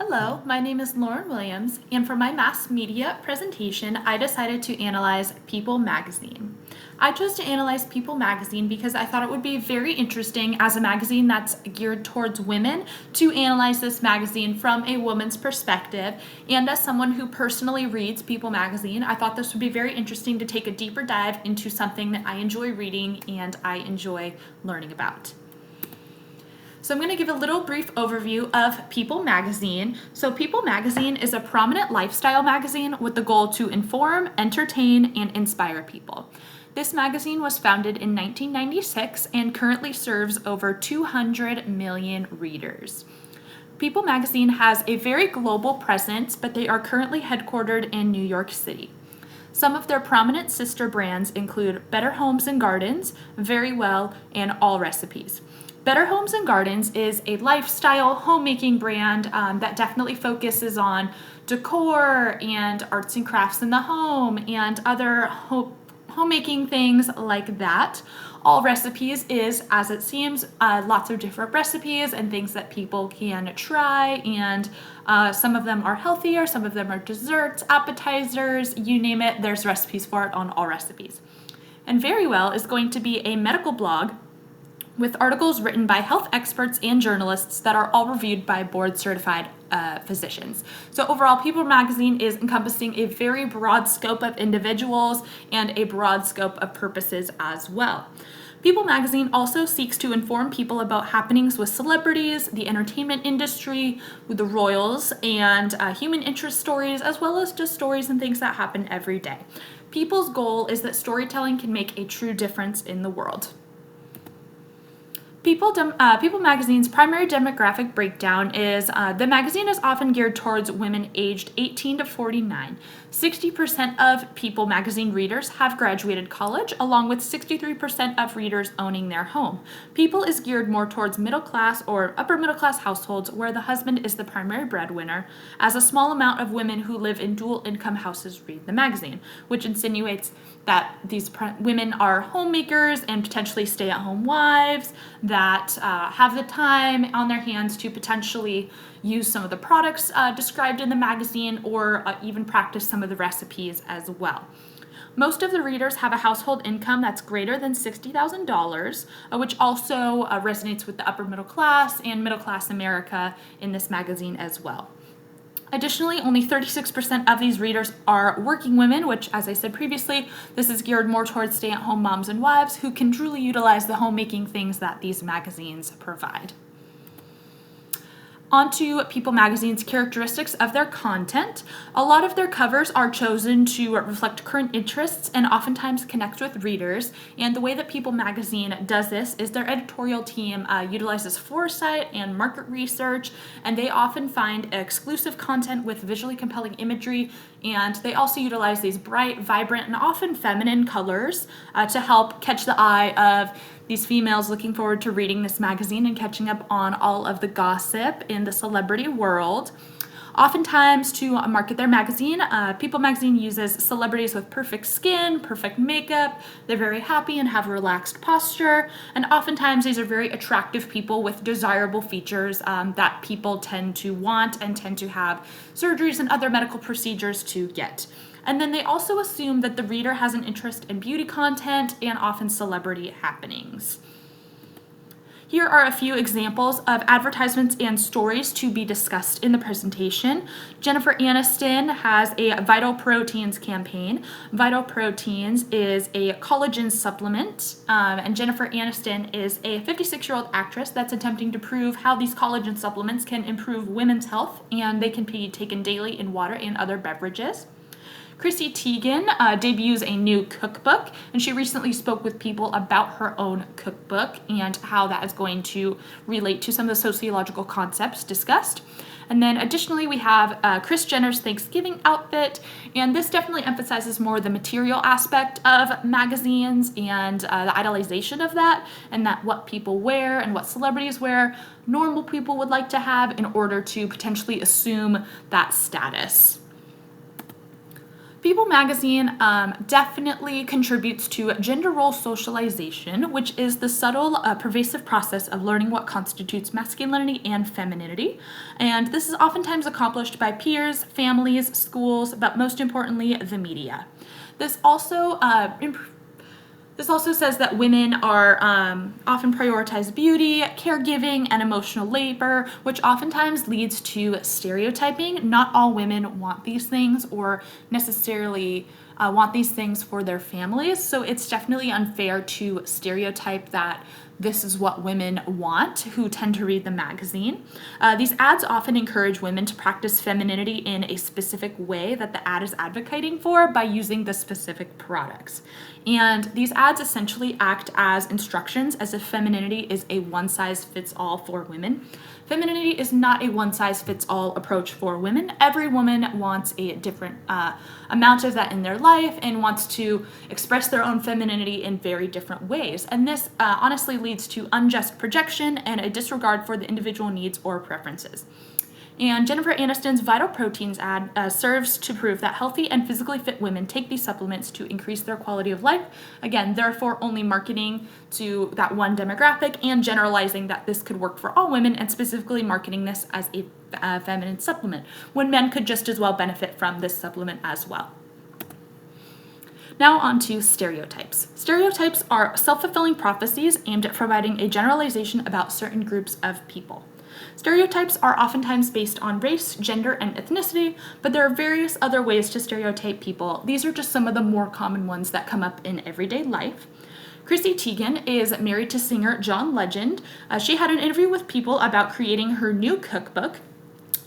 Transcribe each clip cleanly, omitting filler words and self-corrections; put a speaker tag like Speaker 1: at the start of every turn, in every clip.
Speaker 1: Hello, my name is Lauren Williams, and for my mass media presentation, I decided to analyze People magazine. I chose to analyze People magazine because I thought it would be very interesting as a magazine that's geared towards women to analyze this magazine from a woman's perspective. And as someone who personally reads People magazine, I thought this would be very interesting to take a deeper dive into something that I enjoy reading and I enjoy learning about. So I'm going to give a little brief overview of People magazine. So People magazine is a prominent lifestyle magazine with the goal to inform, entertain, and inspire people. This magazine was founded in 1996 and currently serves over 200 million readers. People magazine has a very global presence, but they are currently headquartered in New York City. Some of their prominent sister brands include Better Homes and Gardens, Very Well, and All Recipes. Better Homes and Gardens is a lifestyle homemaking brand that definitely focuses on decor and arts and crafts in the home and other homemaking things like that. All Recipes is, as it seems, lots of different recipes and things that people can try, and some of them are healthier, some of them are desserts, appetizers, you name it, there's recipes for it on All Recipes. And Very Well is going to be a medical blog with articles written by health experts and journalists that are all reviewed by board-certified physicians. So overall, People magazine is encompassing a very broad scope of individuals and a broad scope of purposes as well. People magazine also seeks to inform people about happenings with celebrities, the entertainment industry, with the royals, and human interest stories, as well as just stories and things that happen every day. People's goal is that storytelling can make a true difference in the world. People magazine's primary demographic breakdown is the magazine is often geared towards women aged 18 to 49. 60% of People magazine readers have graduated college, along with 63% of readers owning their home. People is geared more towards middle class or upper middle class households where the husband is the primary breadwinner, as a small amount of women who live in dual income houses read the magazine, which insinuates that these women are homemakers and potentially stay-at-home wives that have the time on their hands to potentially use some of the products described in the magazine or even practice some of the recipes as well. Most of the readers have a household income that's greater than $60,000, which also resonates with the upper middle class and middle class America in this magazine as well. Additionally, only 36% of these readers are working women, which, as I said previously, this is geared more towards stay-at-home moms and wives who can truly utilize the homemaking things that these magazines provide. On to People magazine's characteristics of their content. A lot of their covers are chosen to reflect current interests and oftentimes connect with readers. And the way that People magazine does this is their editorial team utilizes foresight and market research, and they often find exclusive content with visually compelling imagery, and they also utilize these bright, vibrant, and often feminine colors to help catch the eye of these females looking forward to reading this magazine and catching up on all of the gossip in the celebrity world. Oftentimes, to market their magazine, People magazine uses celebrities with perfect skin, perfect makeup. They're very happy and have a relaxed posture. And oftentimes, these are very attractive people with desirable features that people tend to want and tend to have surgeries and other medical procedures to get. And then they also assume that the reader has an interest in beauty content and often celebrity happenings. Here are a few examples of advertisements and stories to be discussed in the presentation. Jennifer Aniston has a Vital Proteins campaign. Vital Proteins is a collagen supplement, and Jennifer Aniston is a 56-year-old actress that's attempting to prove how these collagen supplements can improve women's health, and they can be taken daily in water and other beverages. Chrissy Teigen debuts a new cookbook, and she recently spoke with people about her own cookbook and how that is going to relate to some of the sociological concepts discussed. And then additionally, we have Kris Jenner's Thanksgiving outfit, and this definitely emphasizes more the material aspect of magazines and the idolization of that, and that what people wear and what celebrities wear, normal people would like to have in order to potentially assume that status. People magazine definitely contributes to gender role socialization, which is the subtle, pervasive process of learning what constitutes masculinity and femininity. And this is oftentimes accomplished by peers, families, schools, but most importantly, the media. This also says that women are often prioritize beauty, caregiving, and emotional labor, which oftentimes leads to stereotyping. Not all women want these things or necessarily want these things for their families, so it's definitely unfair to stereotype that this is what women want who tend to read the magazine. These ads often encourage women to practice femininity in a specific way that the ad is advocating for by using the specific products. And these ads essentially act as instructions, as if femininity is a one-size-fits-all for women. Femininity is not a one-size-fits-all approach for women. Every woman wants a different amount of that in their life and wants to express their own femininity in very different ways. And this honestly leads to unjust projection and a disregard for the individual needs or preferences. And Jennifer Aniston's Vital Proteins ad serves to prove that healthy and physically fit women take these supplements to increase their quality of life. Again, therefore only marketing to that one demographic and generalizing that this could work for all women and specifically marketing this as a feminine supplement, when men could just as well benefit from this supplement as well. Now on to stereotypes. Stereotypes are self-fulfilling prophecies aimed at providing a generalization about certain groups of people. Stereotypes are oftentimes based on race, gender, and ethnicity, but there are various other ways to stereotype people. These are just some of the more common ones that come up in everyday life. Chrissy Teigen is married to singer John Legend. She had an interview with People about creating her new cookbook.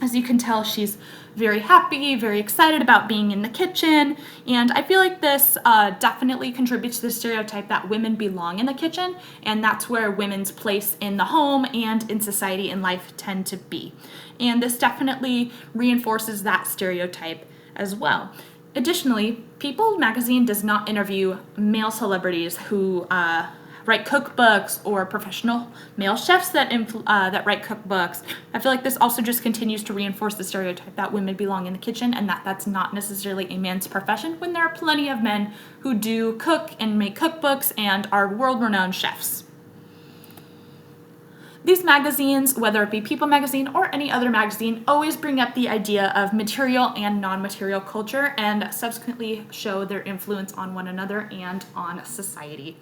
Speaker 1: As you can tell, she's very happy, very excited about being in the kitchen, and I feel like this definitely contributes to the stereotype that women belong in the kitchen, and that's where women's place in the home and in society and life tend to be. And this definitely reinforces that stereotype as well. Additionally, People magazine does not interview male celebrities who write cookbooks or professional male chefs that write cookbooks. I feel like this also just continues to reinforce the stereotype that women belong in the kitchen and that that's not necessarily a man's profession, when there are plenty of men who do cook and make cookbooks and are world-renowned chefs. These magazines, whether it be People magazine or any other magazine, always bring up the idea of material and non-material culture and subsequently show their influence on one another and on society.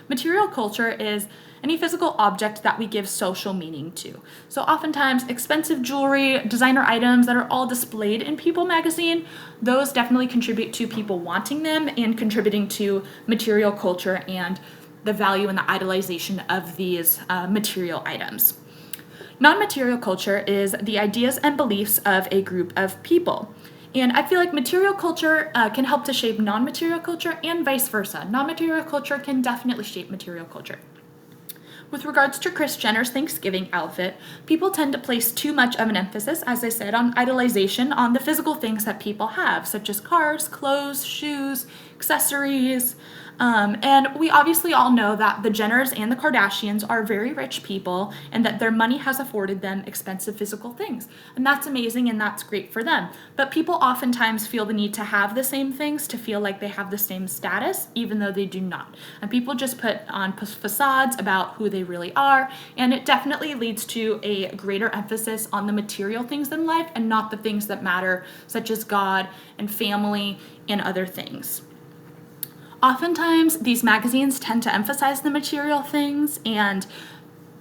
Speaker 1: Material culture is any physical object that we give social meaning to. So oftentimes expensive jewelry, designer items that are all displayed in People magazine, those definitely contribute to people wanting them and contributing to material culture and the value and the idolization of these material items. Non-material culture is the ideas and beliefs of a group of people. And I feel like material culture can help to shape non-material culture and vice versa. Non-material culture can definitely shape material culture. With regards to Kris Jenner's Thanksgiving outfit, people tend to place too much of an emphasis, as I said, on idolization on the physical things that people have, such as cars, clothes, shoes, accessories. And we obviously all know that the Jenners and the Kardashians are very rich people and that their money has afforded them expensive physical things. And that's amazing and that's great for them. But people oftentimes feel the need to have the same things to feel like they have the same status, even though they do not. And people just put on facades about who they really are, and it definitely leads to a greater emphasis on the material things in life and not the things that matter, such as God and family and other things. Oftentimes, these magazines tend to emphasize the material things, and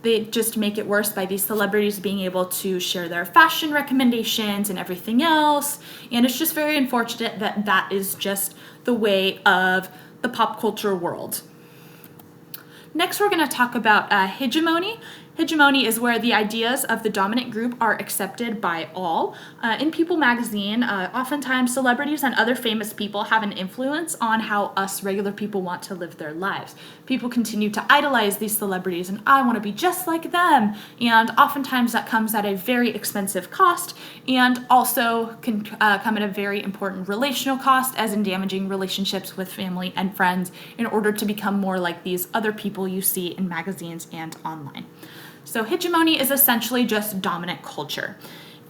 Speaker 1: they just make it worse by these celebrities being able to share their fashion recommendations and everything else. And it's just very unfortunate that that is just the way of the pop culture world. Next, we're going to talk about hegemony. Hegemony is where the ideas of the dominant group are accepted by all. In People magazine, oftentimes celebrities and other famous people have an influence on how us regular people want to live their lives. People continue to idolize these celebrities and I want to be just like them. And oftentimes that comes at a very expensive cost and also can come at a very important relational cost, as in damaging relationships with family and friends in order to become more like these other people you see in magazines and online. So hegemony is essentially just dominant culture.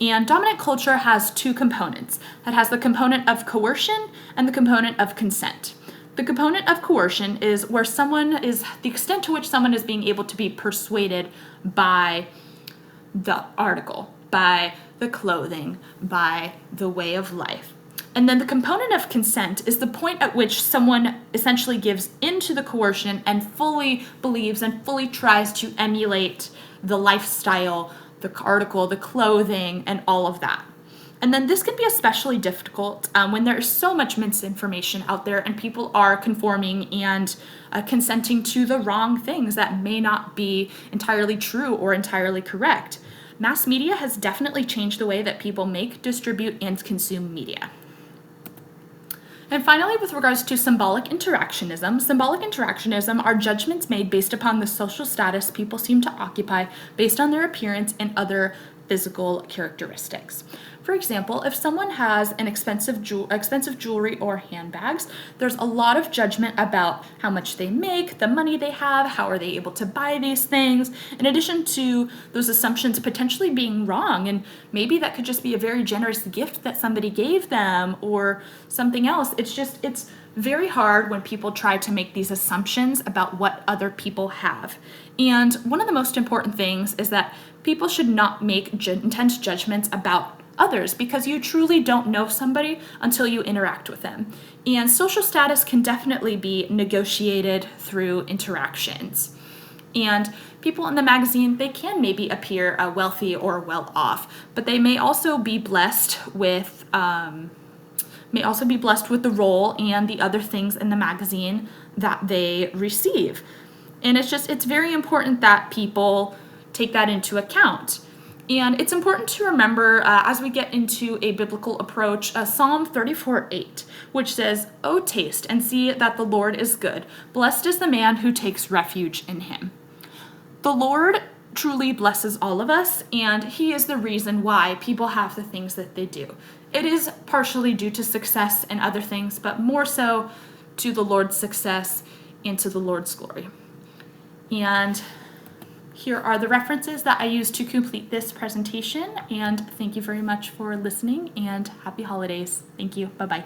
Speaker 1: And dominant culture has two components. It has the component of coercion and the component of consent. The component of coercion is where the extent to which someone is being able to be persuaded by the article, by the clothing, by the way of life. And then the component of consent is the point at which someone essentially gives into the coercion and fully believes and fully tries to emulate the lifestyle, the article, the clothing, and all of that. And then this can be especially difficult when there is so much misinformation out there and people are conforming and consenting to the wrong things that may not be entirely true or entirely correct. Mass media has definitely changed the way that people make, distribute, and consume media. And finally, with regards to symbolic interactionism are judgments made based upon the social status people seem to occupy based on their appearance and other physical characteristics. For example, if someone has an expensive jewelry or handbags, there's a lot of judgment about how much they make, the money they have, how are they able to buy these things, in addition to those assumptions potentially being wrong. And maybe that could just be a very generous gift that somebody gave them or something else. It's very hard when people try to make these assumptions about what other people have. And one of the most important things is that people should not make intense judgments about others because you truly don't know somebody until you interact with them. And social status can definitely be negotiated through interactions. And people in the magazine, they can maybe appear wealthy or well off, but they may also be blessed with the role and the other things in the magazine that they receive. And it's very important that people take that into account. And it's important to remember as we get into a biblical approach, Psalm 34:8, which says, "O taste and see that the Lord is good. Blessed is the man who takes refuge in him." The Lord truly blesses all of us, and he is the reason why people have the things that they do. It is partially due to success and other things, but more so to the Lord's success and to the Lord's glory. And here are the references that I used to complete this presentation, and thank you very much for listening, and happy holidays. Thank you. Bye-bye.